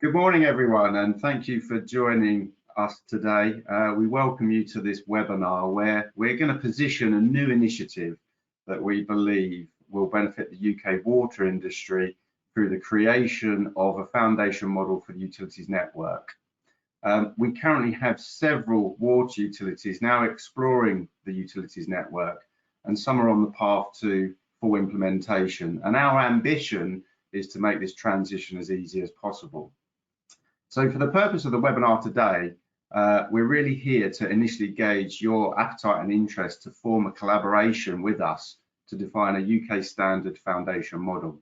Good morning, everyone, and thank you for joining us today. We welcome you to this webinar where we're going to position a new initiative that we believe will benefit the UK water industry through the creation of a foundation model for the utilities network. We currently have several water utilities now exploring the utilities network, and some are on the path to full implementation. And our ambition is to make this transition as easy as possible. So for the purpose of the webinar today, we're really here to initially gauge your appetite and interest to form a collaboration with us to define a UK standard foundation model.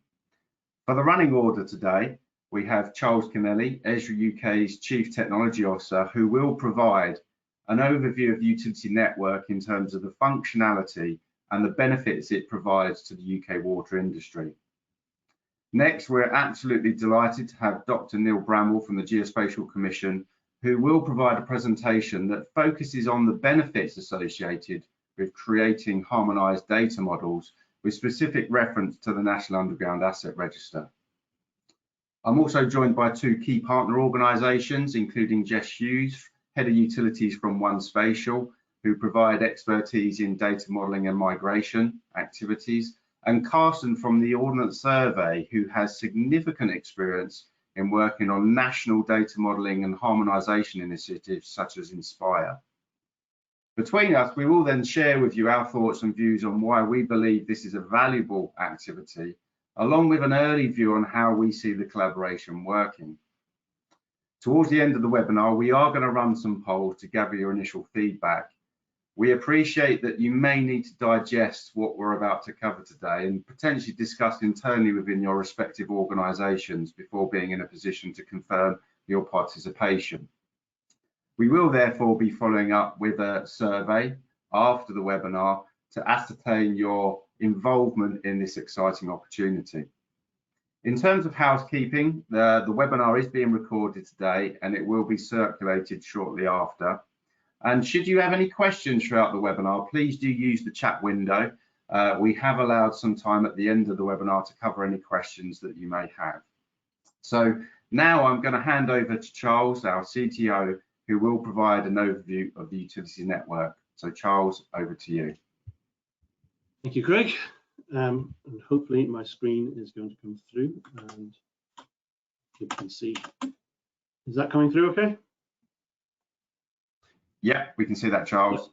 For the running order today, we have Charles Kennelly, Esri UK's Chief Technology Officer, who will provide an overview of the utility network in terms of the functionality and the benefits it provides to the UK water industry. Next, we're absolutely delighted to have Dr. Neil Bramwell from the Geospatial Commission, who will provide a presentation that focuses on the benefits associated with creating harmonised data models with specific reference to the National Underground Asset Register. I'm also joined by two key partner organisations, including Jess Hughes, Head of Utilities from One Spatial, who provide expertise in data modelling and migration activities, and Carson from the Ordnance Survey, who has significant experience in working on national data modelling and harmonisation initiatives such as Inspire. Between us, we will then share with you our thoughts and views on why we believe this is a valuable activity, along with an early view on how we see the collaboration working. Towards the end of the webinar, we are going to run some polls to gather your initial feedback. We appreciate that you may need to digest what we're about to cover today and potentially discuss internally within your respective organisations before being in a position to confirm your participation. We will therefore be following up with a survey after the webinar to ascertain your involvement in this exciting opportunity. In terms of housekeeping, the webinar is being recorded today and it will be circulated shortly after. And should you have any questions throughout the webinar, please do use the chat window. We have allowed some time at the end of the webinar to cover any questions that you may have. So now I'm going to hand over to Charles, our CTO, who will provide an overview of the utility network. So Charles, over to you. Thank you, Craig. And hopefully my screen is going to come through and you can see. Is that coming through okay? Yeah, we can see that, Charles.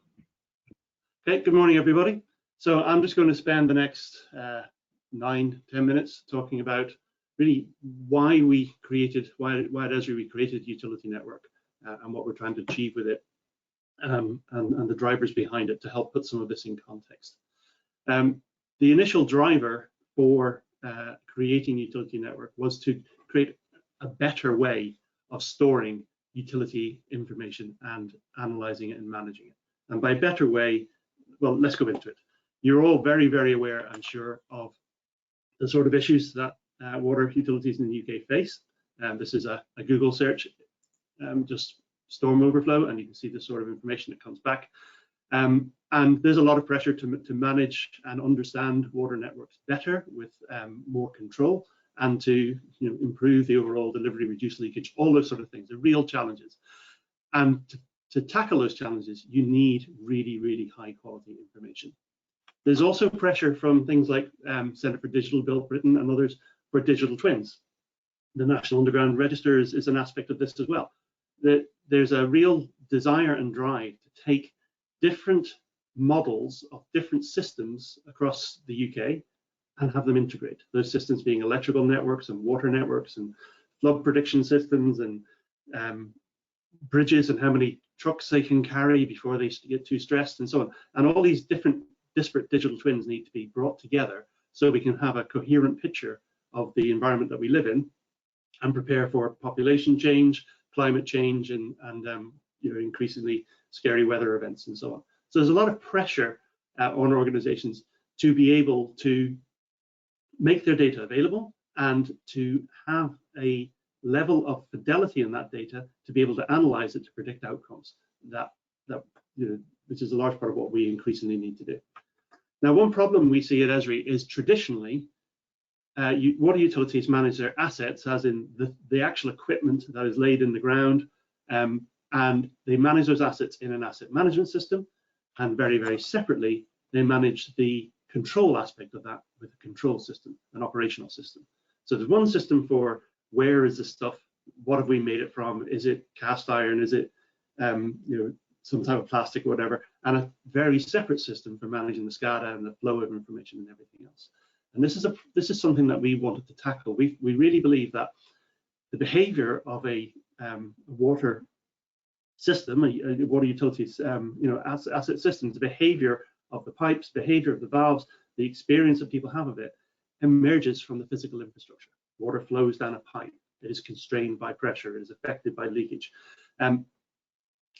Okay, good morning, everybody. So I'm just going to spend the next 9-10 minutes talking about really why at Esri we created the utility network and what we're trying to achieve with it and the drivers behind it to help put some of this in context. The initial driver for creating utility network was to create a better way of storing utility information and analyzing it and managing it. And by better way, well, let's go into it. You're all very, very aware, I'm sure, of the sort of issues that water utilities in the UK face. This is a Google search, just storm overflow, and you can see the sort of information that comes back. And there's a lot of pressure to manage and understand water networks better with more control, and to improve the overall delivery, reduce leakage, all those sort of things, the real challenges. And to tackle those challenges, you need really, really high quality information. There's also pressure from things like Centre for Digital Built Britain and others for digital twins. The National Underground Register is an aspect of this as well. There's a real desire and drive to take different models of different systems across the UK and have them integrate. Those systems being electrical networks and water networks and flood prediction systems and bridges and how many trucks they can carry before they get too stressed and so on. And all these different disparate digital twins need to be brought together so we can have a coherent picture of the environment that we live in and prepare for population change, climate change, and increasingly scary weather events and so on. So there's a lot of pressure on organizations to be able to make their data available and to have a level of fidelity in that data to be able to analyze it to predict outcomes. Which is a large part of what we increasingly need to do. Now, one problem we see at Esri is traditionally water utilities manage their assets, as in the actual equipment that is laid in the ground, and they manage those assets in an asset management system, and very, very separately, they manage the control aspect of that with a control system, an operational system. So there's one system for where is the stuff, what have we made it from, is it cast iron, is it some type of plastic or whatever, and a very separate system for managing the SCADA and the flow of information and everything else. And this is something that we wanted to tackle. We really believe that the behavior of a water system, a water utilities, asset systems, the behavior of the pipes, behavior of the valves, the experience that people have of it, emerges from the physical infrastructure. Water flows down a pipe. It is constrained by pressure. It is affected by leakage.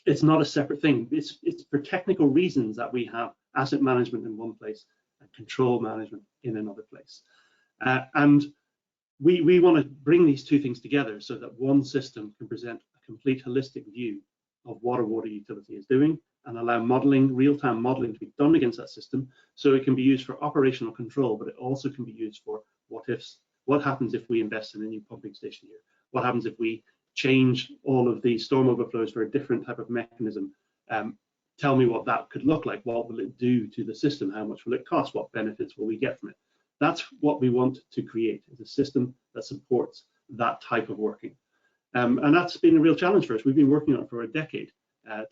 It's not a separate thing. It's for technical reasons that we have asset management in one place and control management in another place. And we want to bring these two things together so that one system can present a complete holistic view of what a water utility is doing, and allow modeling, real-time modeling, to be done against that system, so it can be used for operational control, but it also can be used for what ifs. What happens if we invest in a new pumping station here? What happens if we change all of the storm overflows for a different type of mechanism? Tell me what that could look like. What will it do to the system? How much will it cost? What benefits will we get from it? That's what we want to create, is a system that supports that type of working. And that's been a real challenge for us. We've been working on it for a decade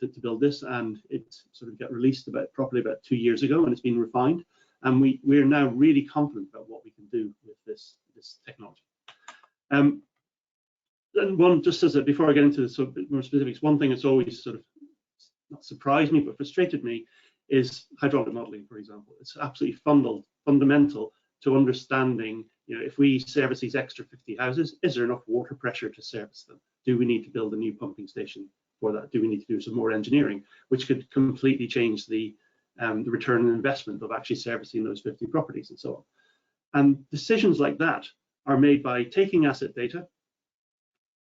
to build this, and it sort of got released properly about 2 years ago, and it's been refined. And we're now really confident about what we can do with this technology. And one, just as before I get into the bit more specifics, one thing that's always sort of not surprised me but frustrated me is hydraulic modeling, for example. It's absolutely fundamental to understanding, if we service these extra 50 houses, is there enough water pressure to service them? Do we need to build a new pumping station for that? Do we need to do some more engineering, which could completely change the return on investment of actually servicing those 50 properties and so on? And decisions like that are made by taking asset data,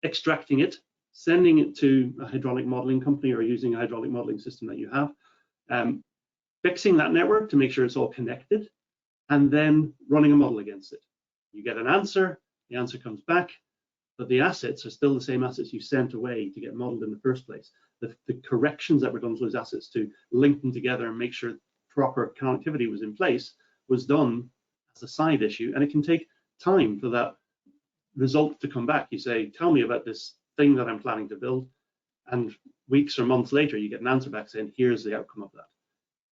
extracting it, sending it to a hydraulic modeling company, or using a hydraulic modeling system that you have, fixing that network to make sure it's all connected, and then running a model against it. You get an answer, the answer comes back, but the assets are still the same assets you sent away to get modeled in the first place. The corrections that were done to those assets to link them together and make sure proper connectivity was in place was done as a side issue, and it can take time for that result to come back. You say, tell me about this thing that I'm planning to build, and weeks or months later you get an answer back saying, here's the outcome of that.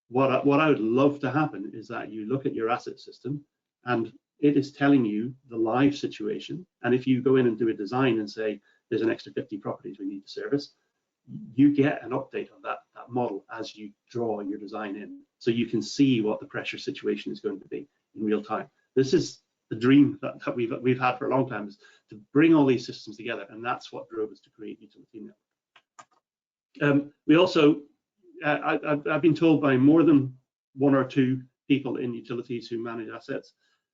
What I would love to happen is that you look at your asset system and it is telling you the live situation, and if you go in and do a design and say there's an extra 50 properties we need to service, you get an update on that model as you draw your design in, so you can see what the pressure situation is going to be in real time. This is the dream that we've had for a long time, is to bring all these systems together, and that's what drove us to create Utility Network. We also, I've been told by more than one or two people in utilities who manage assets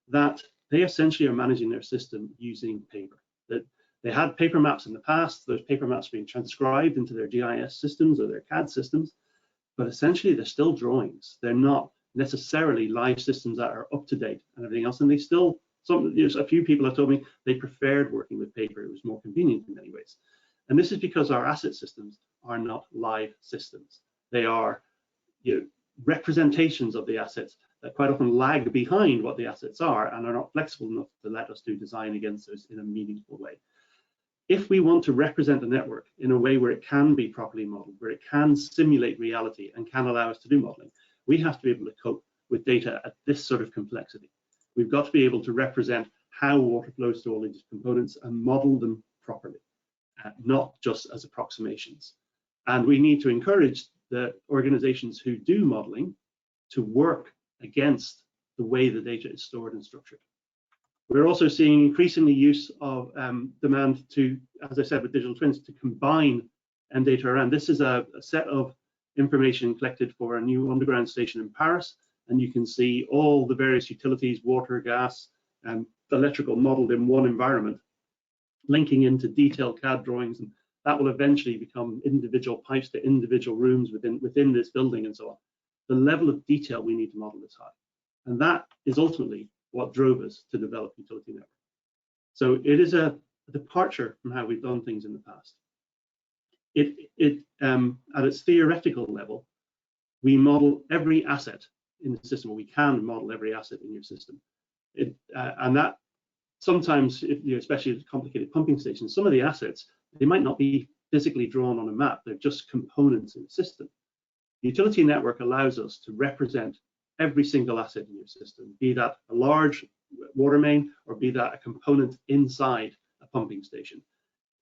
that they essentially are managing their system using paper. That they had paper maps in the past, those paper maps being transcribed into their GIS systems or their CAD systems, but essentially they're still drawings. They're not necessarily live systems that are up to date and everything else, and they still, a few people have told me they preferred working with paper. It was more convenient in many ways. And this is because our asset systems are not live systems. They are representations of the assets that quite often lag behind what the assets are and are not flexible enough to let us do design against those in a meaningful way. If we want to represent a network in a way where it can be properly modeled, where it can simulate reality and can allow us to do modeling, we have to be able to cope with data at this sort of complexity. We've got to be able to represent how water flows through all these components and model them properly, not just as approximations. And we need to encourage the organizations who do modeling to work against the way the data is stored and structured. We're also seeing increasingly use of demand to, as I said, with digital twins, to combine data around. This is a set of information collected for a new underground station in Paris, and you can see all the various utilities, water, gas, and electrical modeled in one environment, linking into detailed CAD drawings, and that will eventually become individual pipes to individual rooms within this building and so on. The level of detail we need to model is high, and that is ultimately what drove us to develop utility network. So it is a departure from how we've done things in the past. At its theoretical level, we model every asset in the system, or we can model every asset in your system. And that sometimes, especially with complicated pumping stations, some of the assets, they might not be physically drawn on a map, they're just components in the system. The utility network allows us to represent every single asset in your system, be that a large water main or be that a component inside a pumping station.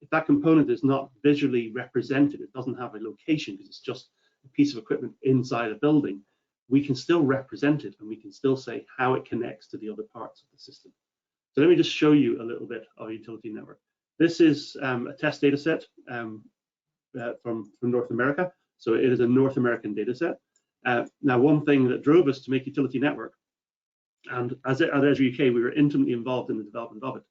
If that component is not visually represented, it doesn't have a location because it's just a piece of equipment inside a building, we can still represent it and we can still say how it connects to the other parts of the system. So let me just show you a little bit of a utility network. This is a test data set from North America. So it is a North American data set. Now, one thing that drove us to make utility network, and as at Esri UK, we were intimately involved in the development of it,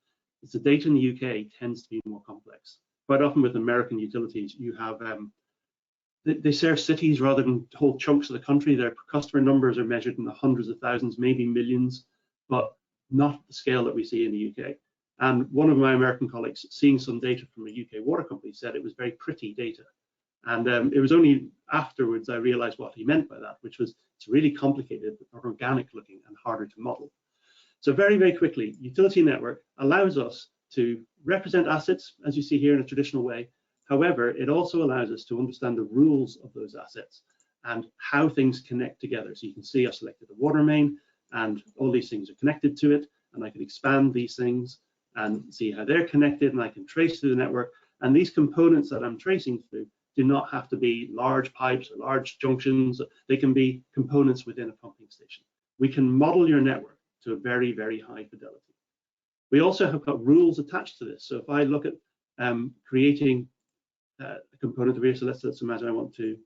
is the data in the UK tends to be more complex. Quite often with American utilities, you have, they serve cities rather than whole chunks of the country. Their customer numbers are measured in the hundreds of thousands, maybe millions, but not the scale that we see in the UK. And one of my American colleagues, seeing some data from a UK water company, said it was very pretty data. And it was only afterwards I realized what he meant by that, which was it's really complicated, organic looking and harder to model. So very, very quickly, utility network allows us to represent assets, as you see here, in a traditional way. However, it also allows us to understand the rules of those assets and how things connect together. So you can see I've selected a water main and all these things are connected to it, and I can expand these things and see how they're connected, and I can trace through the network. And these components that I'm tracing through do not have to be large pipes or large junctions. They can be components within a pumping station. We can model your network to a very, very high fidelity. We also have got rules attached to this. So if I look at creating a component over here, so let's imagine I want to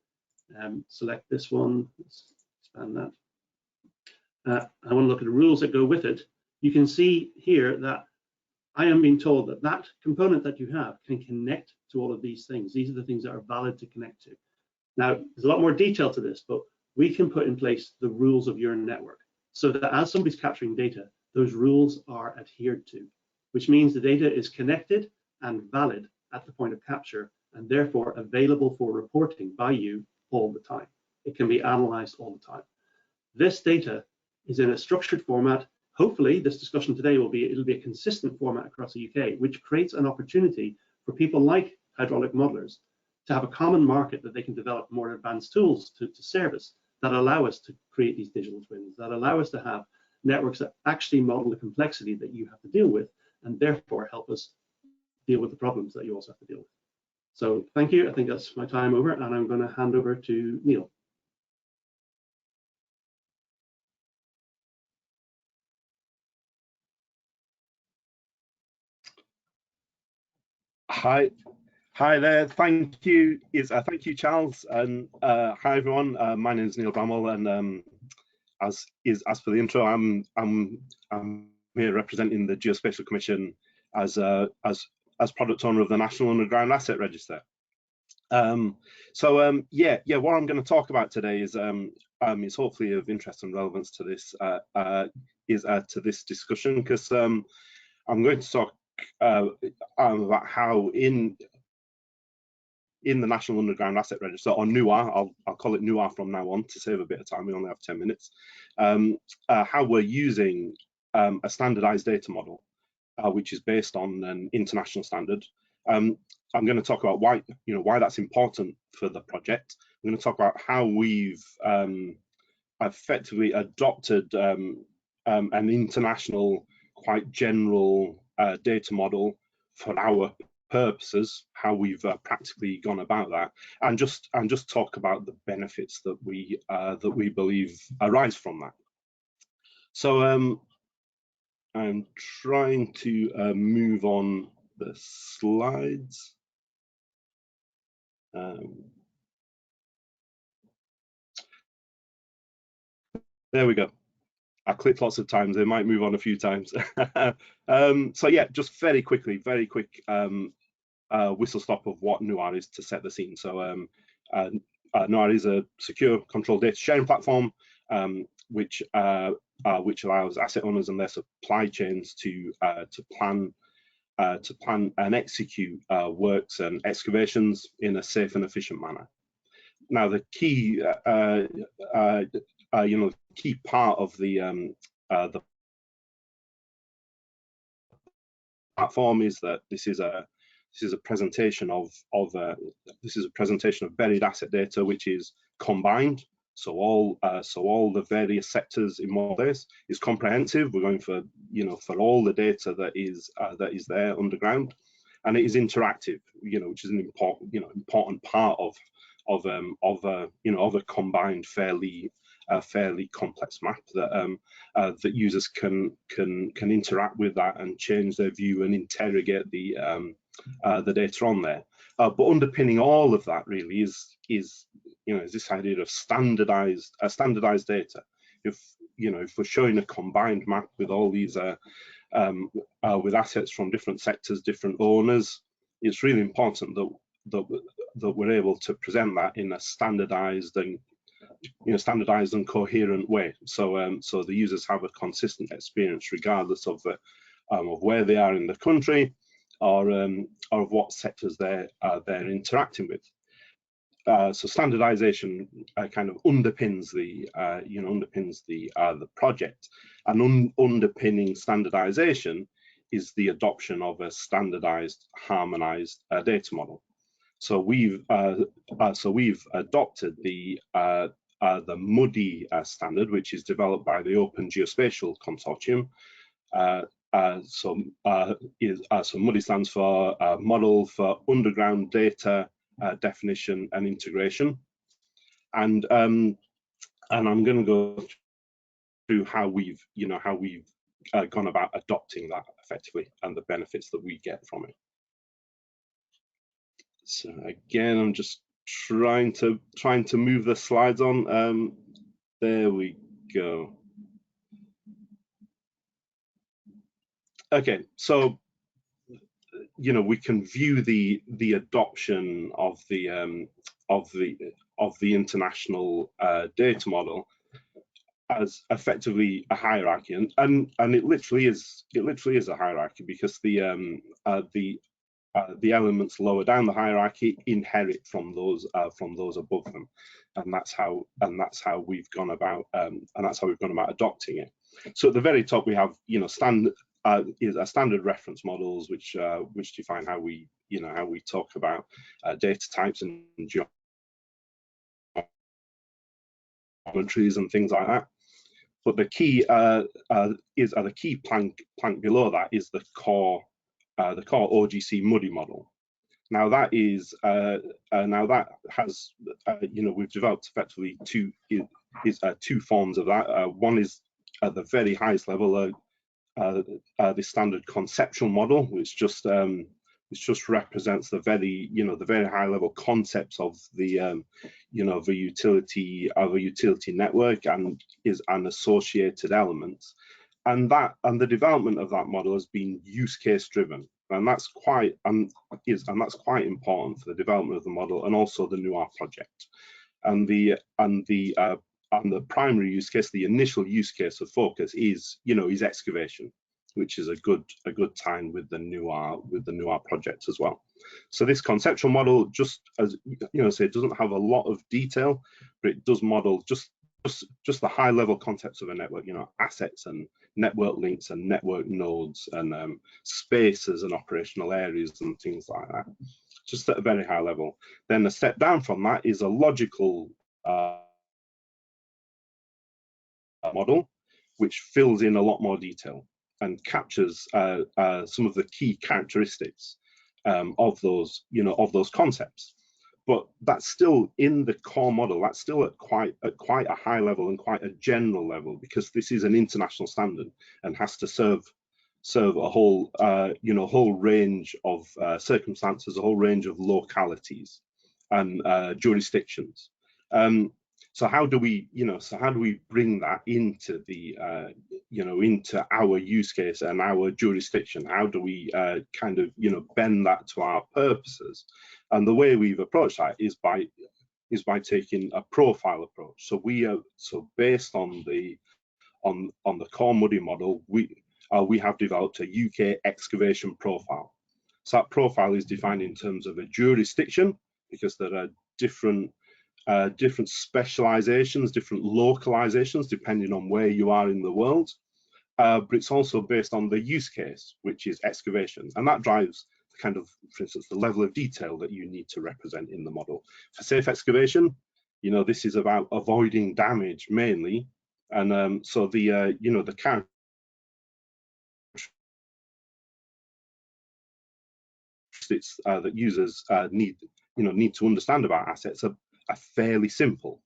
select this one, let's expand that. I want to look at the rules that go with it. You can see here that I am being told that that component that you have can connect to all of these things. These are the things that are valid to connect to. Now, there's a lot more detail to this, but we can put in place the rules of your network so that as somebody's capturing data, those rules are adhered to, which means the data is connected and valid at the point of capture and therefore available for reporting by you all the time. It can be analyzed all the time. This data is in a structured format. Hopefully, this discussion today it'll be a consistent format across the UK, which creates an opportunity for people like hydraulic modelers to have a common market that they can develop more advanced tools to service that allow us to create these digital twins, that allow us to have networks that actually model the complexity that you have to deal with, and therefore help us deal with the problems that you also have to deal with. So thank you. I think that's my time over, and I'm going to hand over to Neil. Hi there. Thank you. Thank you, Charles, and hi everyone. My name is Neil Bramwell, and as for the intro, I'm here representing the Geospatial Commission as product owner of the National Underground Asset Register. Yeah, what I'm going to talk about today is hopefully of interest and relevance to this to this discussion, because I'm going to talk about how in the National Underground Asset Register, or NUA, I'll call it NUA from now on to save a bit of time. We only have 10 minutes. How we're using a standardized data model, which is based on an international standard. I'm going to talk about why that's important for the project. I'm going to talk about how we've effectively adopted an international, quite general data model for our purposes, how we've practically gone about that, and just talk about the benefits that we believe arise from that. So I'm trying to move on the slides. There we go. I clicked lots of times. They might move on a few times. So yeah, just very quick whistle stop of what NUA is to set the scene. So NUA is a secure controlled data sharing platform, which asset owners and their supply chains to plan and execute works and excavations in a safe and efficient manner. Now, the key, key part of the platform is that this is a presentation of buried asset data, which is combined. So all the various sectors in one place is comprehensive. We're going for all the data that is there underground, and it is interactive. Which is an important part of a combined fairly complex map that users can interact with that and change their view and interrogate the data on there. But underpinning all of that really is this idea of standardized data. If we're showing a combined map with all these with assets from different sectors, different owners, it's really important that we're able to present that in a standardized and coherent way, so the users have a consistent experience regardless of where they are in the country or of what sectors they're interacting with. So standardization kind of underpins the project, and underpinning standardization is the adoption of a standardized, harmonized data model. So we've adopted the MUDI standard, which is developed by the Open Geospatial Consortium. So MUDI stands for Model for Underground Data Definition and Integration, and I'm going to go through how we've gone about adopting that effectively and the benefits that we get from it. So again, I'm just trying to move the slides on. There we go. Okay, so we can view the adoption of the international data model as effectively a hierarchy, and it literally is a hierarchy, because the elements lower down the hierarchy inherit from those above them, and that's how we've gone about adopting it. So at the very top we have standard reference models, which define how we talk about data types and geometries and things like that. But the key the key plank below that is the core OGC MUDI model. Now that is we've developed effectively two forms of that. One is at the very highest level the standard conceptual model, which just represents the very high level concepts of the utility network and associated elements, and the development of that model has been use case driven, and that's quite important for the development of the model and also the NUAR project. And the primary use case, the initial use case of focus is excavation, which is a good time with the NUAR project as well. So this conceptual model, just as so it doesn't have a lot of detail, but it does model just the high level concepts of a network, assets and network links and network nodes and spaces and operational areas and things like that, just at a very high level. Then a step down from that is a logical model, which fills in a lot more detail and captures some of the key characteristics of those concepts. But that's still in the core model. That's still at quite a high level and quite a general level, because this is an international standard and has to serve a whole whole range of circumstances, a whole range of localities and jurisdictions. So how do we bring that into the into our use case and our jurisdiction? How do we bend that to our purposes? And the way we've approached that is by taking a profile approach. So based on the on the core muddy model, we have developed a UK excavation profile. So that profile is defined in terms of a jurisdiction, because there are different specializations, different localizations, depending on where you are in the world. But it's also based on the use case, which is excavation. And that drives kind of, for instance, the level of detail that you need to represent in the model. For safe excavation, you know, this is about avoiding damage mainly. And so the, you know, the characteristics that users need to understand about assets are fairly simple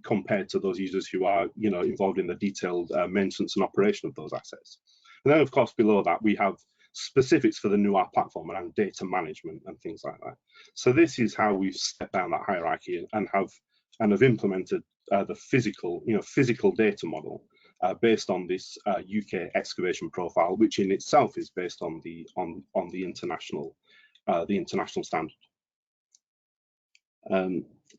compared to those users who are, you know, involved in the detailed maintenance and operation of those assets. And then, of course, below that, we have specifics for the new art platform around data management and things like that. So this is how we've stepped down that hierarchy and have implemented the physical data model based on this UK excavation profile, which in itself is based on the international standard.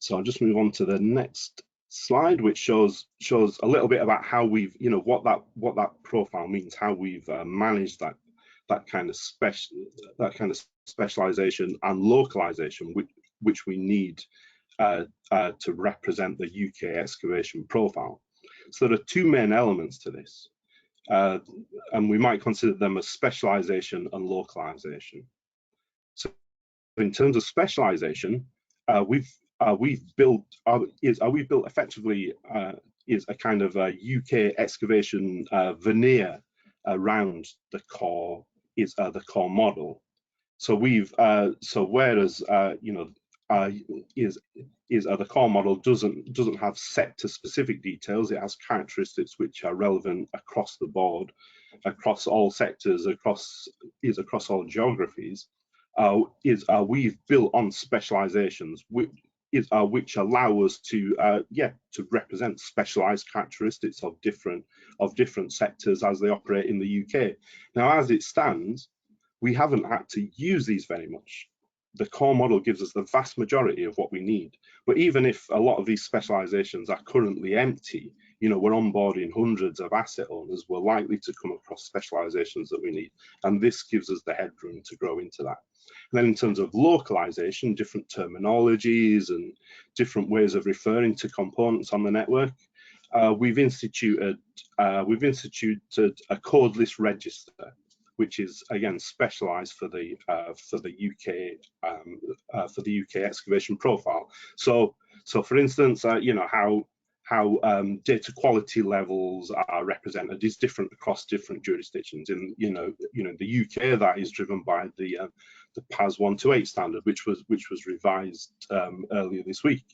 So I'll just move on to the next slide, which shows a little bit about how we've, you know, what that profile means, how we've managed that kind of specialization and localization which we need to represent the UK excavation profile. So there are two main elements to this, and we might consider them as specialization and localization. So in terms of specialization, we've built effectively is a kind of a UK excavation veneer around the core model. So we've so whereas you know the core model doesn't have sector specific details, it has characteristics which are relevant across the board, across all sectors, across all geographies. We've built on specializations which allow us to represent specialized characteristics of different sectors as they operate in the UK. Now, as it stands, we haven't had to use these very much. The core model gives us the vast majority of what we need. But even if a lot of these specializations are currently empty, you know, we're onboarding hundreds of asset owners, we're likely to come across specializations that we need. And this gives us the headroom to grow into that. And then in terms of localization, different terminologies and different ways of referring to components on the network, we've instituted a codeless register, which is again specialized for the UK excavation profile. So for instance, you know, how data quality levels are represented is different across different jurisdictions. In the UK, that is driven by the PAS 128 standard, which was revised earlier this week.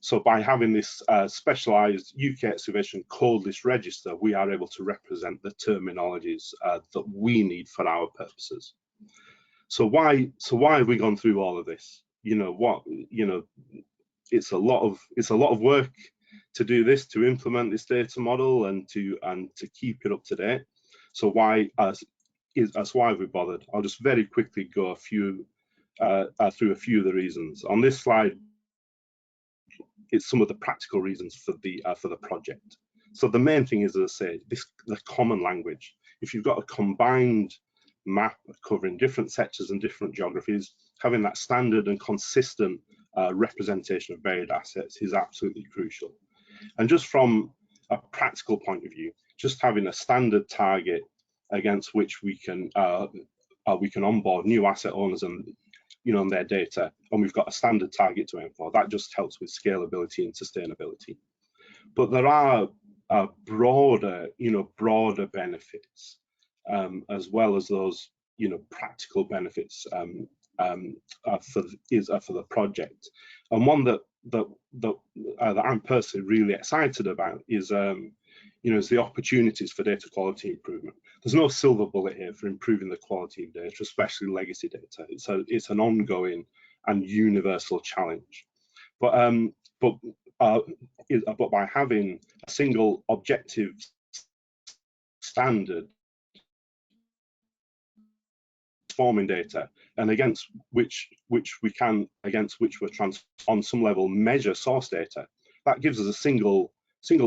So by having this specialized UK excavation codeless register, we are able to represent the terminologies that we need for our purposes. So why have we gone through all of this? It's a lot of work to do this, to implement this data model and to keep it up to date. So that's why we've bothered. I'll just very quickly go through a few of the reasons. On this slide, it's some of the practical reasons for the project. So the main thing is, as I say, the common language. If you've got a combined map covering different sectors and different geographies, having that standard and consistent representation of buried assets is absolutely crucial. And just from a practical point of view, just having a standard target against which we can onboard new asset owners and on their data, and we've got a standard target to aim for, that just helps with scalability and sustainability. But there are broader benefits as well as those practical benefits for the project. And one that I'm personally really excited about is is the opportunities for data quality improvement. There's no silver bullet here for improving the quality of data, especially legacy data. It's an ongoing and universal challenge. But by having a single objective standard forming data, and against which we're on some level measure source data, that gives us a single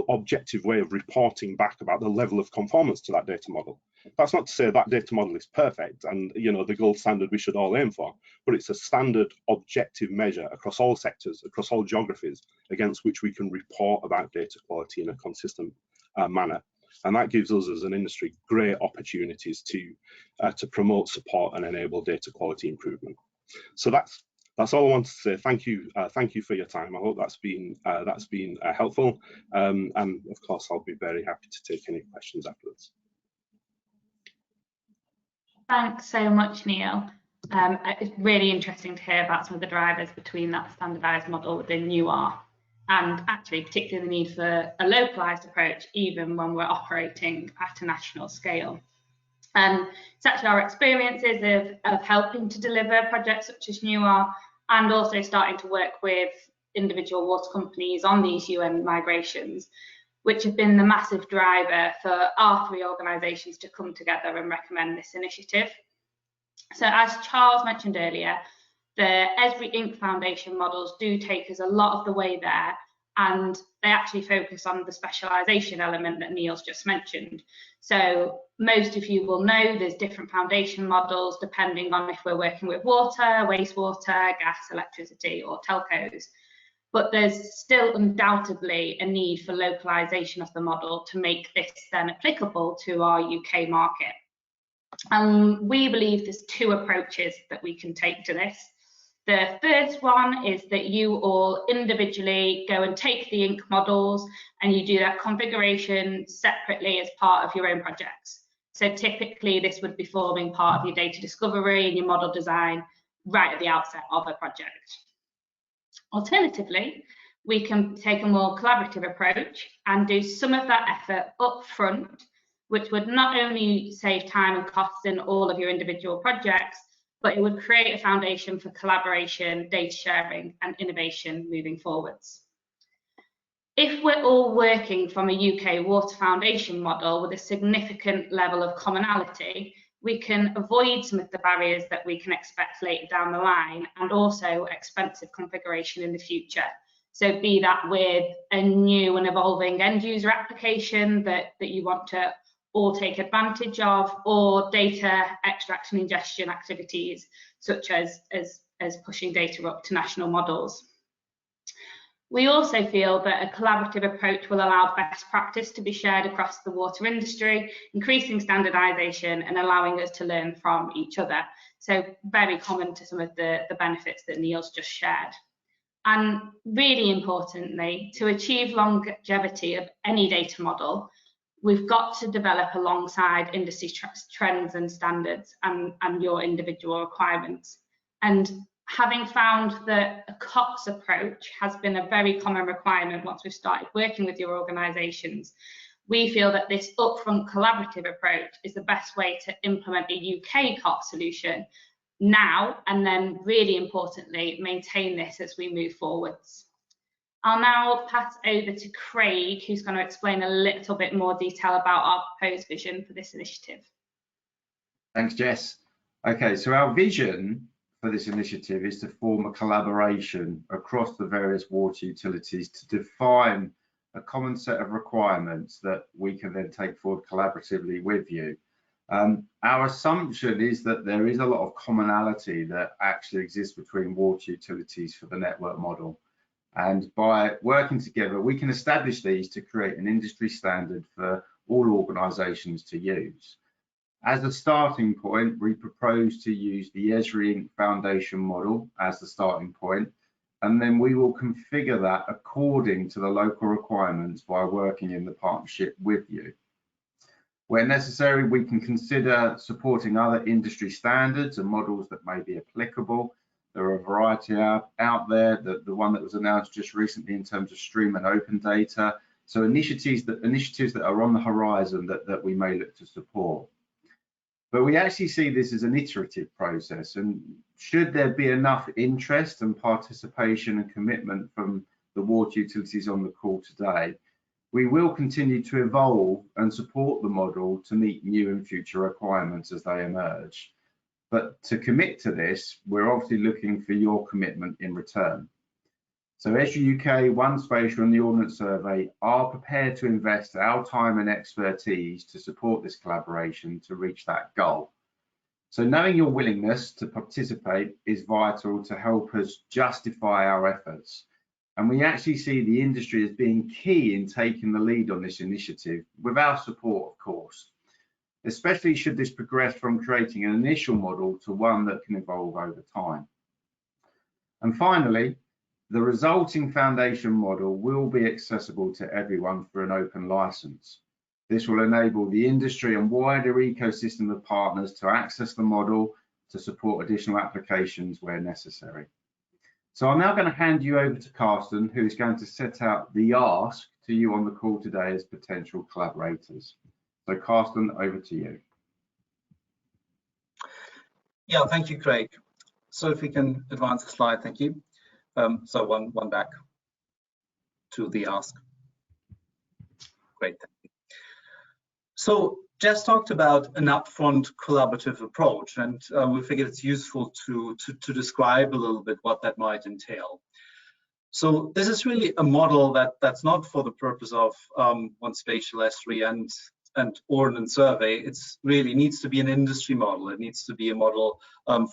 objective way of reporting back about the level of conformance to that data model. That's not to say that data model is perfect and, you know, the gold standard we should all aim for, but it's a standard objective measure across all sectors, across all geographies, against which we can report about data quality in a consistent manner. And that gives us as an industry great opportunities to promote, support and enable data quality improvement. So that's all I want to say. Thank you for your time. I hope that's been helpful, and of course I'll be very happy to take any questions afterwards. Thanks so much, Neil. It's really interesting to hear about some of the drivers between that standardised model within UR, and actually particularly the need for a localised approach even when we're operating at a national scale. It's actually our experiences of helping to deliver projects such as UR, and also starting to work with individual water companies on these UN migrations, which have been the massive driver for our 3 organisations to come together and recommend this initiative. So as Charles mentioned earlier, the Esri Inc. Foundation models do take us a lot of the way there, and they actually focus on the specialisation element that Neil's just mentioned. So most of you will know there's different foundation models depending on if we're working with water, wastewater, gas, electricity or telcos. But there's still undoubtedly a need for localisation of the model to make this then applicable to our UK market. And we believe there's 2 approaches that we can take to this. The first one is that you all individually go and take the Inc. models and you do that configuration separately as part of your own projects. So typically this would be forming part of your data discovery and your model design right at the outset of a project. Alternatively, we can take a more collaborative approach and do some of that effort up front, which would not only save time and costs in all of your individual projects, but it would create a foundation for collaboration, data sharing and innovation moving forwards. If we're all working from a UK water foundation model with a significant level of commonality, we can avoid some of the barriers that we can expect later down the line, and also expensive configuration in the future. So be that with a new and evolving end user application that you want to all take advantage of, or data extraction and ingestion activities such as pushing data up to national models. We also feel that a collaborative approach will allow best practice to be shared across the water industry, increasing standardisation and allowing us to learn from each other. So very common to some of the benefits that Neil's just shared. And really importantly, to achieve longevity of any data model, we've got to develop alongside industry trends and standards and your individual requirements. And having found that a COPS approach has been a very common requirement once we've started working with your organisations, we feel that this upfront collaborative approach is the best way to implement a UK COPS solution now, and then really importantly, maintain this as we move forwards. I'll now pass over to Craig, who's going to explain a little bit more detail about our proposed vision for this initiative. Thanks, Jess. Okay, so our vision for this initiative is to form a collaboration across the various water utilities to define a common set of requirements that we can then take forward collaboratively with you. Our assumption is that there is a lot of commonality that actually exists between water utilities for the network model. And by working together, we can establish these to create an industry standard for all organisations to use. As a starting point, we propose to use the Esri Inc. Foundation model as the starting point, and then we will configure that according to the local requirements by working in the partnership with you. Where necessary, we can consider supporting other industry standards and models that may be applicable. There are a variety out there. The one that was announced just recently in terms of stream and open data. So initiatives that are on the horizon that we may look to support. But we actually see this as an iterative process, and should there be enough interest and participation and commitment from the water utilities on the call today, we will continue to evolve and support the model to meet new and future requirements as they emerge. But to commit to this, we're obviously looking for your commitment in return. So Esri UK, One Spatial and the Ordnance Survey are prepared to invest our time and expertise to support this collaboration to reach that goal. So knowing your willingness to participate is vital to help us justify our efforts. And we actually see the industry as being key in taking the lead on this initiative, with our support, of course, especially should this progress from creating an initial model to one that can evolve over time. And finally, the resulting foundation model will be accessible to everyone through an open license. This will enable the industry and wider ecosystem of partners to access the model to support additional applications where necessary. So I'm now going to hand you over to Carsten, who is going to set out the ask to you on the call today as potential collaborators. So Carsten, over to you. Yeah, thank you, Craig. So if we can advance the slide, thank you. So one back to the ask. Great, thank you. So Jess talked about an upfront collaborative approach, and we figured it's useful to describe a little bit what that might entail. So this is really a model that's not for the purpose of One Spatial, Esri and Ordnance Survey. It's really needs to be an industry model. It needs to be a model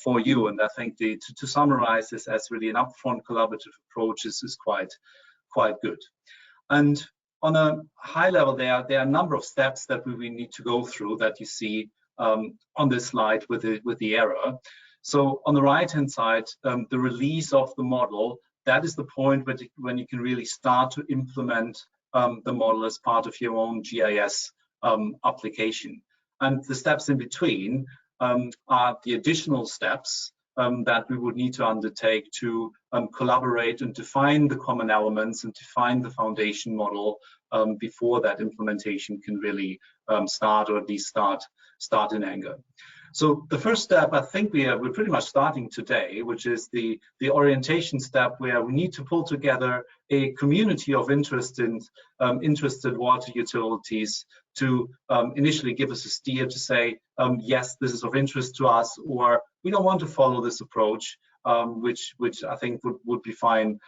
for you. And I think to summarize this as really an upfront collaborative approach is quite good. And on a high level, there are a number of steps that we need to go through that you see on this slide with the arrow. So on the right-hand side, the release of the model, that is the point when you can really start to implement the model as part of your own GIS application. And the steps in between are the additional steps that we would need to undertake to collaborate and define the common elements and define the foundation model before that implementation can really start, or at least start in anger. So the first step, I think we're pretty much starting today, which is the orientation step, where we need to pull together a community of interested water utilities to initially give us a steer to say, yes, this is of interest to us, or we don't want to follow this approach, which I think would be fine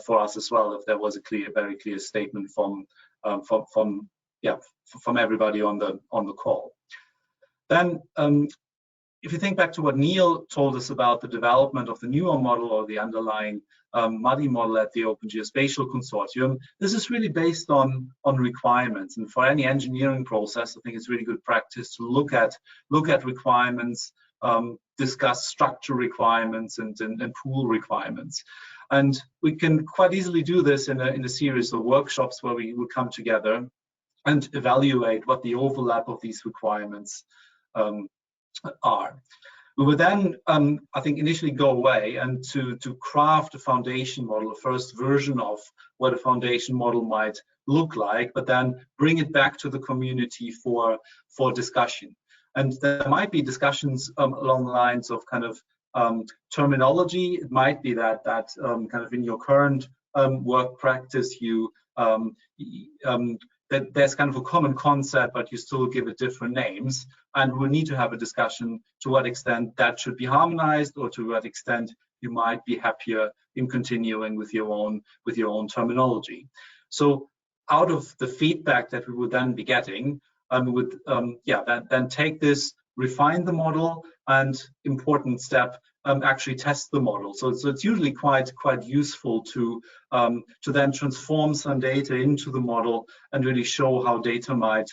for us as well, if there was a very clear statement from everybody on the call. Then if you think back to what Neil told us about the development of the newer model, or the underlying MUDI model at the Open Geospatial Consortium, this is really based on requirements. And for any engineering process, I think it's really good practice to look at requirements, discuss structure requirements and pool requirements. And we can quite easily do this in a series of workshops where we will come together and evaluate what the overlap of these requirements are. We would then, I think, initially go away and to craft a foundation model, a first version of what a foundation model might look like, but then bring it back to the community for discussion. And there might be discussions along the lines of kind of terminology. It might be that kind of in your current work practice, that there's kind of a common concept, but you still give it different names. And we'll need to have a discussion to what extent that should be harmonized, or to what extent you might be happier in continuing with your own terminology. So out of the feedback that we would then be getting, we would then take this, refine the model, and important step, actually test the model. So it's usually quite useful to then transform some data into the model and really show how data might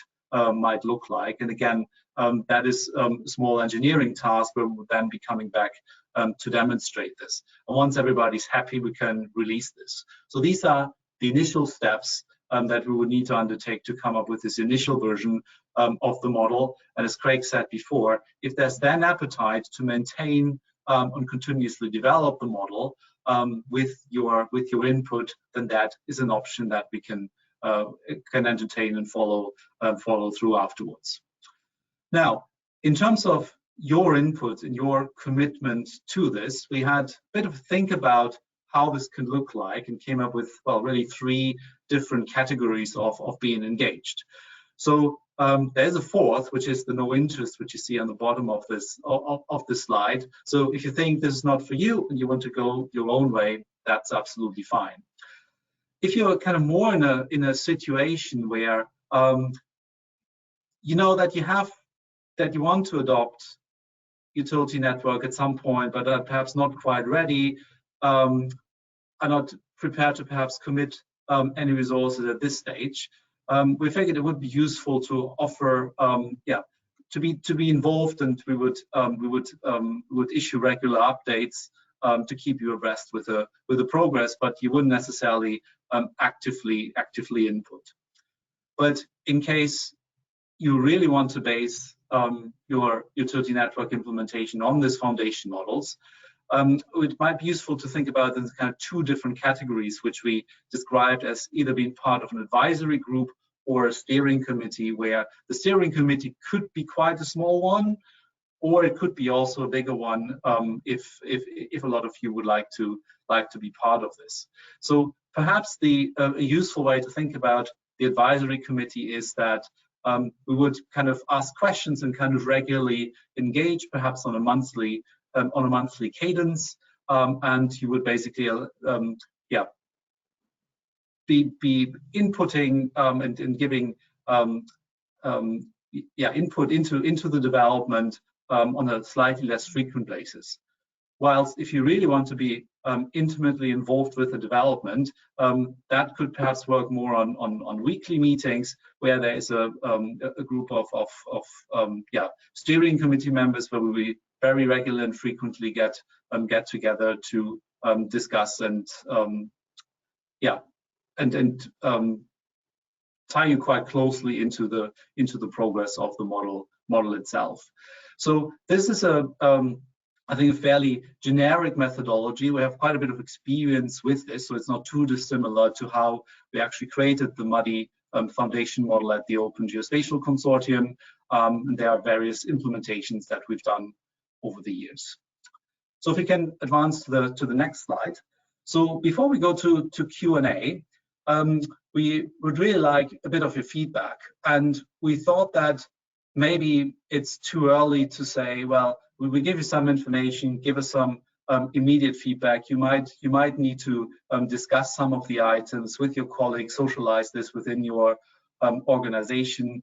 look like. And again, that is a small engineering task where we will then be coming back to demonstrate this. And once everybody's happy, we can release this. So these are the initial steps that we would need to undertake to come up with this initial version of the model. And as Craig said before, if there's then appetite to maintain and continuously develop the model with your input, then that is an option that we can entertain and follow through afterwards. Now, in terms of your input and your commitment to this, we had a bit of a think about how this can look like, and came up with, well, really 3 different categories of being engaged. So there's a fourth, which is the no interest, which you see on the bottom of this slide. So if you think this is not for you and you want to go your own way, that's absolutely fine. if you're kind of more in a situation where you know that you want to adopt utility network at some point, but are perhaps not quite ready, are not prepared to perhaps commit any resources at this stage, we figured it would be useful to offer, to be involved, and we would issue regular updates to keep you abreast with the progress, but you wouldn't necessarily actively input. But in case you really want to base your utility network implementation on these foundation models, it might be useful to think about the kind of two different categories, which we described as either being part of an advisory group or a steering committee, where the steering committee could be quite a small one, or it could be also a bigger one if a lot of you would like to be part of this. So perhaps a useful way to think about the advisory committee is that we would kind of ask questions and kind of regularly engage, perhaps on a monthly cadence, and you would basically be inputting and giving input into the development on a slightly less frequent basis. Whilst if you really want to be intimately involved with the development, that could perhaps work more on weekly meetings, where there is a group of steering committee members where we very regularly and frequently get together to discuss and tie you quite closely into the progress of the model itself. So this is I think a fairly generic methodology. We have quite a bit of experience with this, so it's not too dissimilar to how we actually created the MUDI foundation model at the Open Geospatial Consortium. And there are various implementations that we've done over the years. So if we can advance to the next slide. So before we go to Q&A, we would really like a bit of your feedback. And we thought that maybe it's too early to say, well, we give you some information, give us some immediate feedback. You might need to discuss some of the items with your colleagues, socialize this within your organization,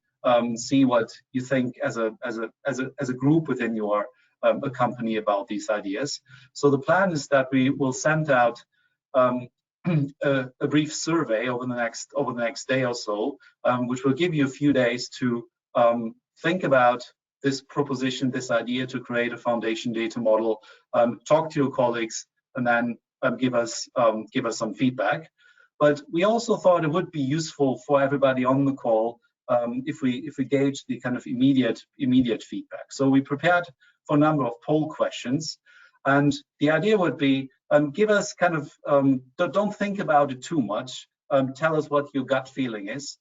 see what you think as a group within your company about these ideas. So the plan is that we will send out a brief survey over the next day or so, which will give you a few days to think about this proposition, this idea to create a foundation data model, talk to your colleagues, and then give us some feedback. But we also thought it would be useful for everybody on the call if we gauge the kind of immediate feedback. So we prepared for a number of poll questions, and the idea would be give us kind of don't think about it too much. Tell us what your gut feeling is.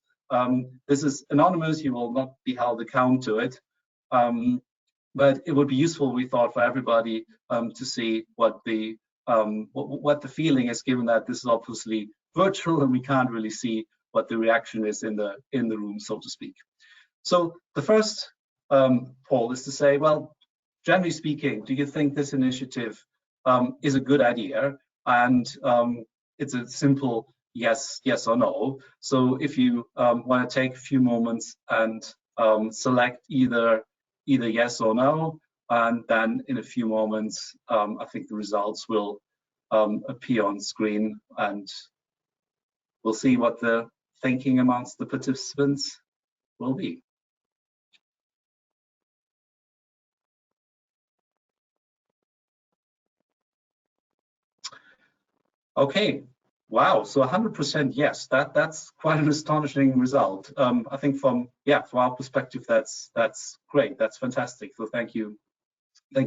This is anonymous. You will not be held account to it. But it would be useful, we thought, for everybody to see what the feeling is, given that this is obviously virtual and we can't really see what the reaction is in the room, so to speak. So the first poll is to say, well, generally speaking, do you think this initiative is a good idea? And it's a simple yes or no. So if you want to take a few moments and select either yes or no, and then in a few moments, I think the results will appear on screen, and we'll see what the thinking amongst the participants will be. Okay. Wow, so 100% yes. That's quite an astonishing result. I think from our perspective, that's great. That's fantastic. So thank you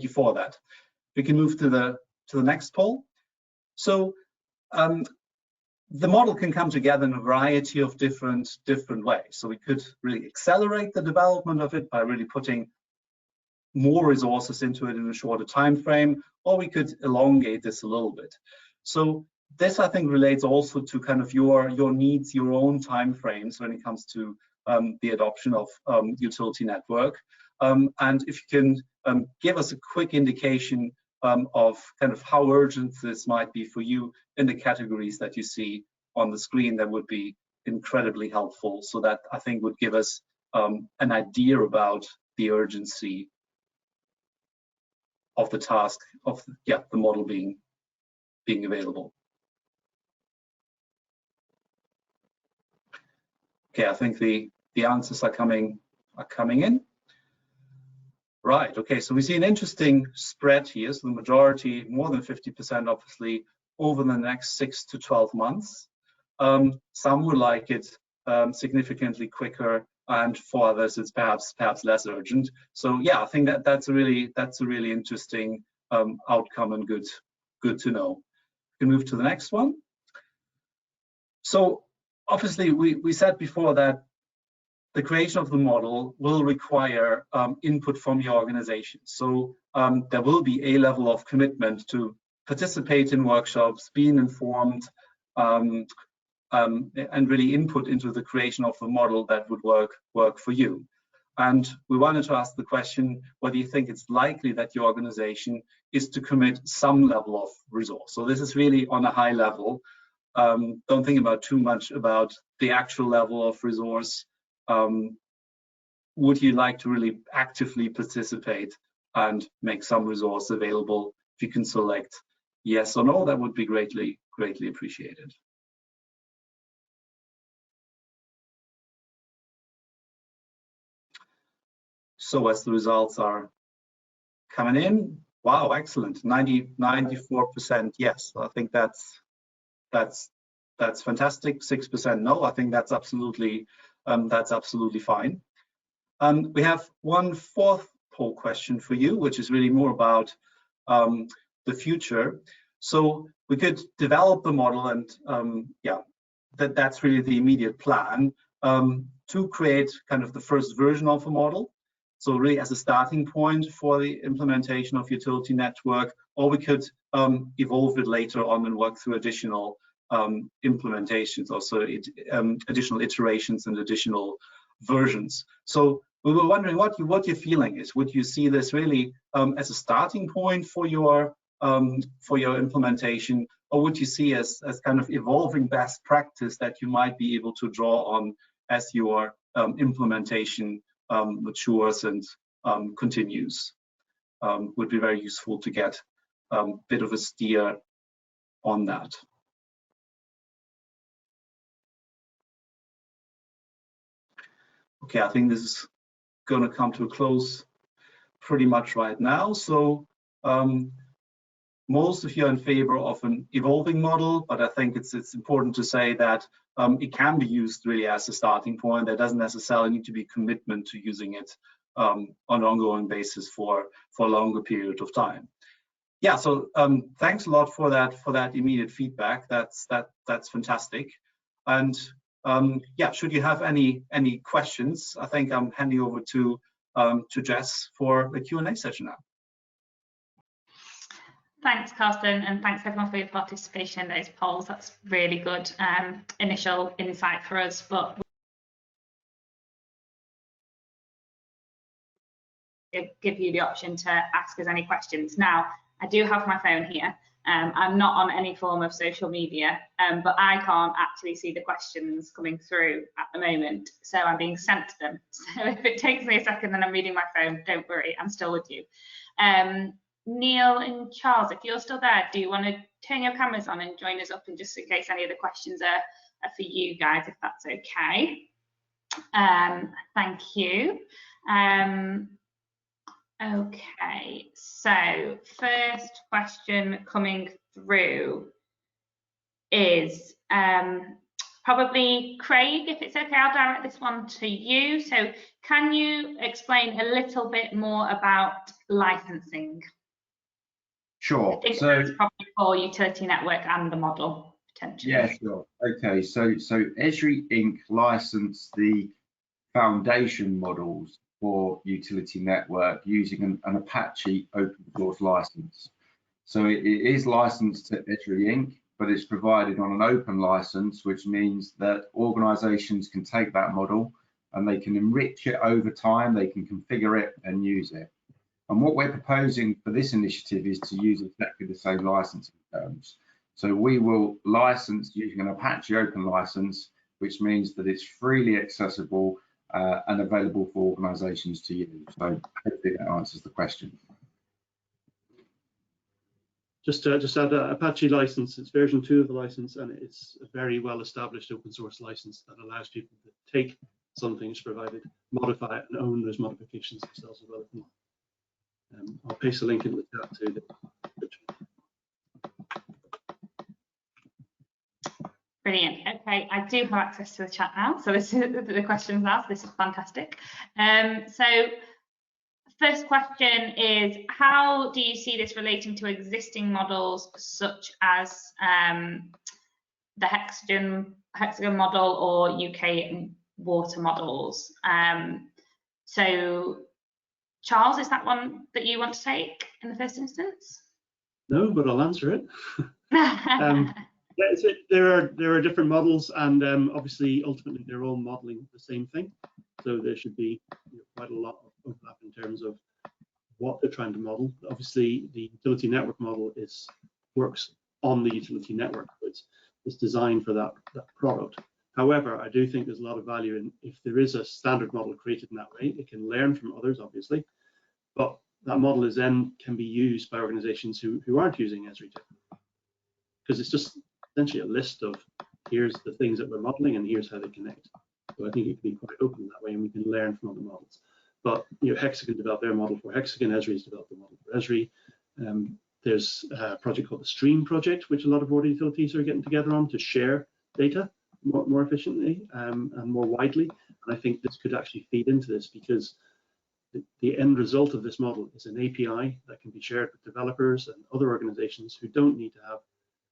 for that. We can move to the next poll. So the model can come together in a variety of different ways. So we could really accelerate the development of it by really putting more resources into it in a shorter time frame, or we could elongate this a little bit. So this, I think, relates also to kind of your needs, your own time frames when it comes to the adoption of utility network. And if you can give us a quick indication of kind of how urgent this might be for you in the categories that you see on the screen, that would be incredibly helpful. So that, I think, would give us an idea about the urgency of the task of the model being available. Okay, I think the answers are coming in. Right, okay, so we see an interesting spread here. So the majority, more than 50%, obviously, over the next 6 to 12 months. Some would like it significantly quicker, and for others it's perhaps less urgent. So yeah, I think that's a really interesting outcome, and good to know. We can move to the next one. So obviously we said before that the creation of the model will require input from your organization. So there will be a level of commitment to participate in workshops, being informed, and really input into the creation of a model that would work for you. And we wanted to ask the question, whether you think it's likely that your organization is to commit some level of resource. So this is really on a high level. Don't think about too much about the actual level of resource. Would you like to really actively participate and make some resource available? If you can select yes or no, that would be greatly appreciated. So as the results are coming in, wow, excellent, 94% yes. I think that's fantastic. 6% no. I think that's absolutely fine. And we have one fourth poll question for you, which is really more about the future. So we could develop the model, and that's really the immediate plan, to create kind of the first version of a model. So really as a starting point for the implementation of utility network, or we could evolve it later on and work through additional implementations, also additional iterations and additional versions. So we were wondering what your feeling is. Would you see this really as a starting point for your implementation, or would you see as kind of evolving best practice that you might be able to draw on as your implementation matures and continues? Would be very useful to get a bit of a steer on that. Okay, I think this is going to come to a close pretty much right now. So most of you are in favor of an evolving model, but I think it's important to say that it can be used really as a starting point. There doesn't necessarily need to be commitment to using it on an ongoing basis for a longer period of time. Yeah, so thanks a lot for that immediate feedback. That's fantastic. And yeah, should you have any questions, I think I'm handing over to Jess for the Q&A session now. Thanks, Carsten, and thanks everyone for your participation in those polls. That's really good initial insight for us, but we'll give you the option to ask us any questions. Now, I do have my phone here. I'm not on any form of social media, but I can't actually see the questions coming through at the moment, so I'm being sent to them. So if it takes me a second and I'm reading my phone, don't worry, I'm still with you. Neil and Charles, if you're still there, do you want to turn your cameras on and join us up, and just in case any of the questions are for you guys, if that's okay. Thank you. Okay, so first question coming through is probably Craig, if it's okay, I'll direct this one to you. So can you explain a little bit more about licensing? Sure. I think so that's probably for utility network and the model potentially. Yeah, sure. Okay, so Esri Inc. licensed the foundation models for utility network using an Apache open source license. So it is licensed to Esri Inc., but it's provided on an open license, which means that organizations can take that model and they can enrich it over time, they can configure it and use it. And what we're proposing for this initiative is to use exactly the same licensing terms. So we will license using an Apache open license, which means that it's freely accessible and available for organizations to use. So hopefully that answers the question. Just add Apache license. It's version 2 of the license, and it's a very well established open source license that allows people to take something that's provided, modify it, and own those modifications themselves as well. I'll paste a link in the chat to the Brilliant. Okay, I do have access to the chat now, so this is the questions asked. This is fantastic. So first question is, how do you see this relating to existing models such as the hexagon model or UK water models? So Charles, is that one that you want to take in the first instance? No, but I'll answer it. There are different models, and obviously ultimately they're all modeling the same thing, so there should be quite a lot of overlap in terms of what they're trying to model. Obviously the utility network model works on the utility network, so it's designed for that product. However, I do think there's a lot of value in, if there is a standard model created in that way, it can learn from others obviously, but that model is then can be used by organizations who aren't using Esri, because it's just essentially a list of here's the things that we're modeling and here's how they connect. So I think it can be quite open that way, and we can learn from other models. But Hexagon developed their model for Hexagon, Esri's developed the model for Esri. There's a project called the Stream project, which a lot of water utilities are getting together on to share data more efficiently and more widely. And I think this could actually feed into this, because the end result of this model is an API that can be shared with developers and other organizations who don't need to have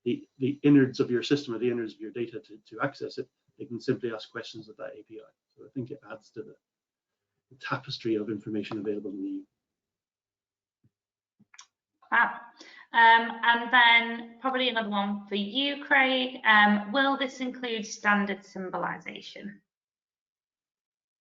the innards of your system or the innards of your data to access it. They can simply ask questions of that API. So I think it adds to the tapestry of information available in the EU. Wow. And then probably another one for you, Craig. Will this include standard symbolization?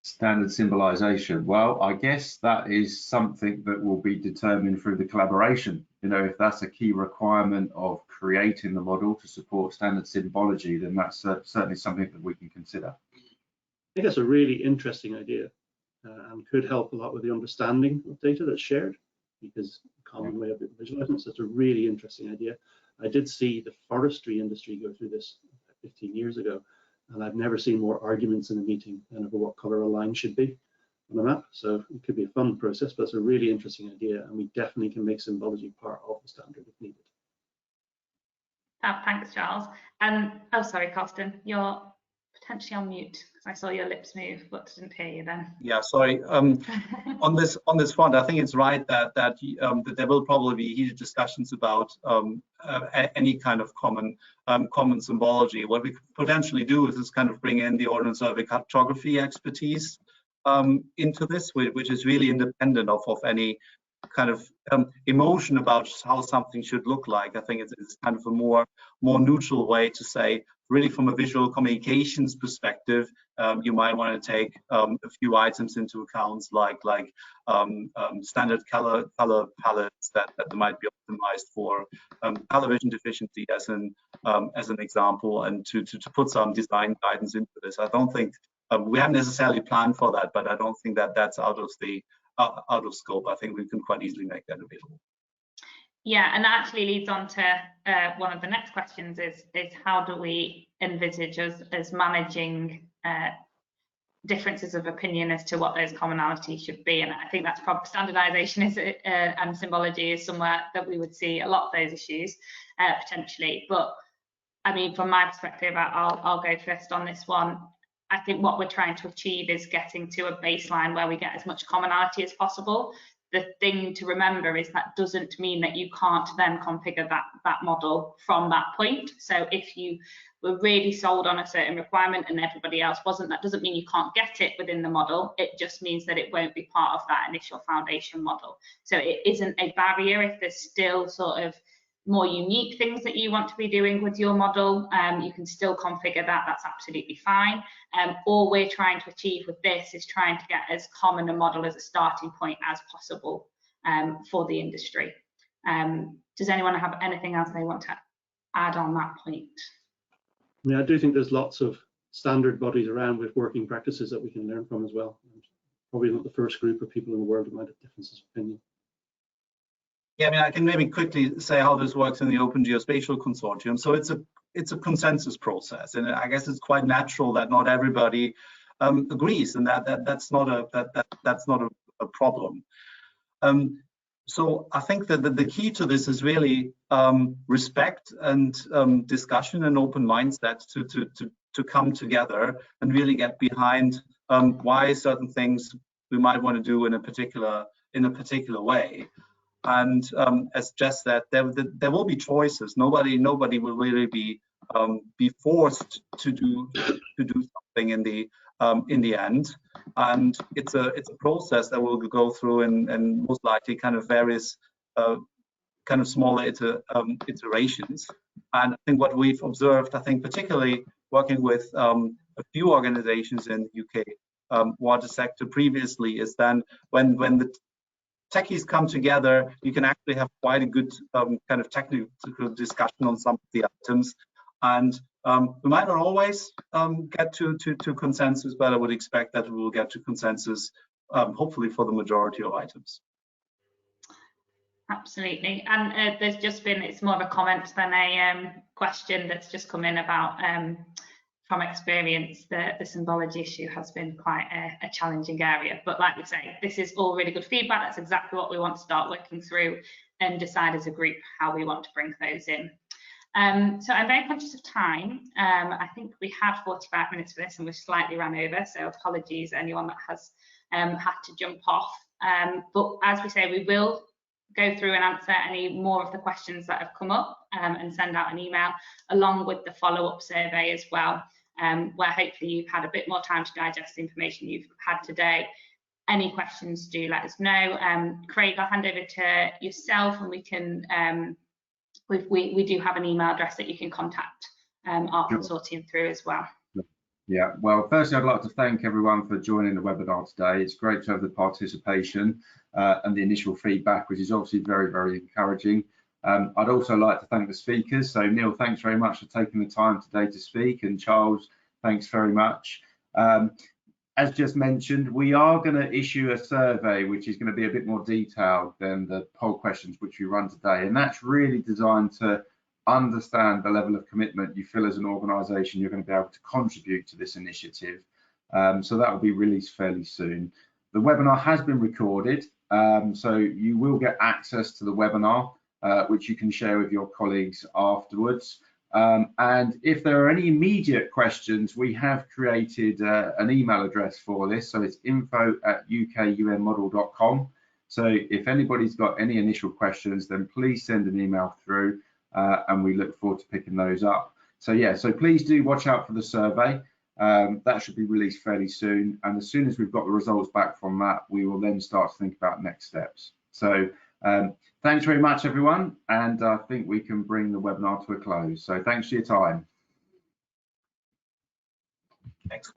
Standard symbolization. Well, I guess that is something that will be determined through the collaboration. If that's a key requirement of creating the model to support standard symbology, then that's certainly something that we can consider. I think that's a really interesting idea and could help a lot with the understanding of data that's shared, because a common way of visualizing it. So it's a really interesting idea. I did see the forestry industry go through this 15 years ago, and I've never seen more arguments in a meeting than over what color a line should be on a map. So it could be a fun process, but it's a really interesting idea, and we definitely can make symbology part of the standard if needed. Thanks, Charles. Oh, sorry, Carsten, you're potentially on mute because I saw your lips move, but didn't hear you then. Yeah, sorry. On this front, I think it's right that there will probably be heated discussions about any kind of common symbology. What we could potentially do is kind of bring in the ordnance survey cartography expertise into this, which is really independent of any kind of emotion about how something should look like. I think it's kind of a more neutral way to say, really from a visual communications perspective, you might want to take a few items into account, like standard color palettes that might be optimized for color vision deficiency as an example, and to put some design guidance into this. I don't think we haven't necessarily planned for that, but I don't think that that's out of scope. I think we can quite easily make that available. Yeah, and that actually leads on to one of the next questions is how do we envisage as managing differences of opinion as to what those commonalities should be? And I think that's probably standardization and symbology is somewhere that we would see a lot of those issues potentially. But I mean, from my perspective, I'll go first on this one. I think what we're trying to achieve is getting to a baseline where we get as much commonality as possible. The thing to remember is that doesn't mean that you can't then configure that model from that point. So if you were really sold on a certain requirement and everybody else wasn't, that doesn't mean you can't get it within the model. It just means that it won't be part of that initial foundation model. So it isn't a barrier if there's still sort of more unique things that you want to be doing with your model. You can still configure that. That's absolutely fine. All we're trying to achieve with this is trying to get as common a model as a starting point as possible for the industry. Does anyone have anything else they want to add on that point. I mean, I do think there's lots of standard bodies around with working practices that we can learn from as well. Probably not the first group of people in the world that might have differences of opinion. Yeah, I mean, I can maybe quickly say how this works in the Open Geospatial Consortium. So it's a consensus process, and I guess it's quite natural that not everybody agrees, and that's not a problem. So I think that the key to this is really respect and discussion and open mindset to come together and really get behind why certain things we might want to do in a particular way. And as Jess said, there will be choices. Nobody will really be forced to do something in the end. And it's a process that we'll go through and most likely kind of various kind of smaller iterations. And I think what we've observed, I think particularly working with a few organizations in the UK water sector previously, is then when the techies come together, you can actually have quite a good kind of technical discussion on some of the items. And we might not always get to consensus, but I would expect that we will get to consensus, hopefully for the majority of items. Absolutely. And there's just been, it's more of a comment than a question that's just come in about, from experience, the symbology issue has been quite a challenging area. But like we say, this is all really good feedback. That's exactly what we want to start working through and decide as a group how we want to bring those in. So I'm very conscious of time. I think we had 45 minutes for this and we slightly ran over, so apologies anyone that has had to jump off. But as we say, we will go through and answer any more of the questions that have come up and send out an email along with the follow-up survey as well, where hopefully you've had a bit more time to digest the information you've had today. Any questions, do let us know. Craig, I'll hand over to yourself, and we can we do have an email address that you can contact our consortium through as well. Yeah, well, firstly, I'd like to thank everyone for joining the webinar today. It's great to have the participation and the initial feedback, which is obviously very, very encouraging. I'd also like to thank the speakers. So Neil, thanks very much for taking the time today to speak, and Charles, thanks very much. As just mentioned, we are going to issue a survey which is going to be a bit more detailed than the poll questions which we run today, and that's really designed to understand the level of commitment you feel as an organisation you're going to be able to contribute to this initiative. So that will be released fairly soon. The webinar has been recorded, so you will get access to the webinar, which you can share with your colleagues afterwards. And if there are any immediate questions, we have created an email address for this, so it's info@ukunmodel.com. So if anybody's got any initial questions, then please send an email through, and we look forward to picking those up. So yeah, so please do watch out for the survey. That should be released fairly soon, and as soon as we've got the results back from that, we will then start to think about next steps. So thanks very much, everyone, and I think we can bring the webinar to a close. So thanks for your time. Thanks.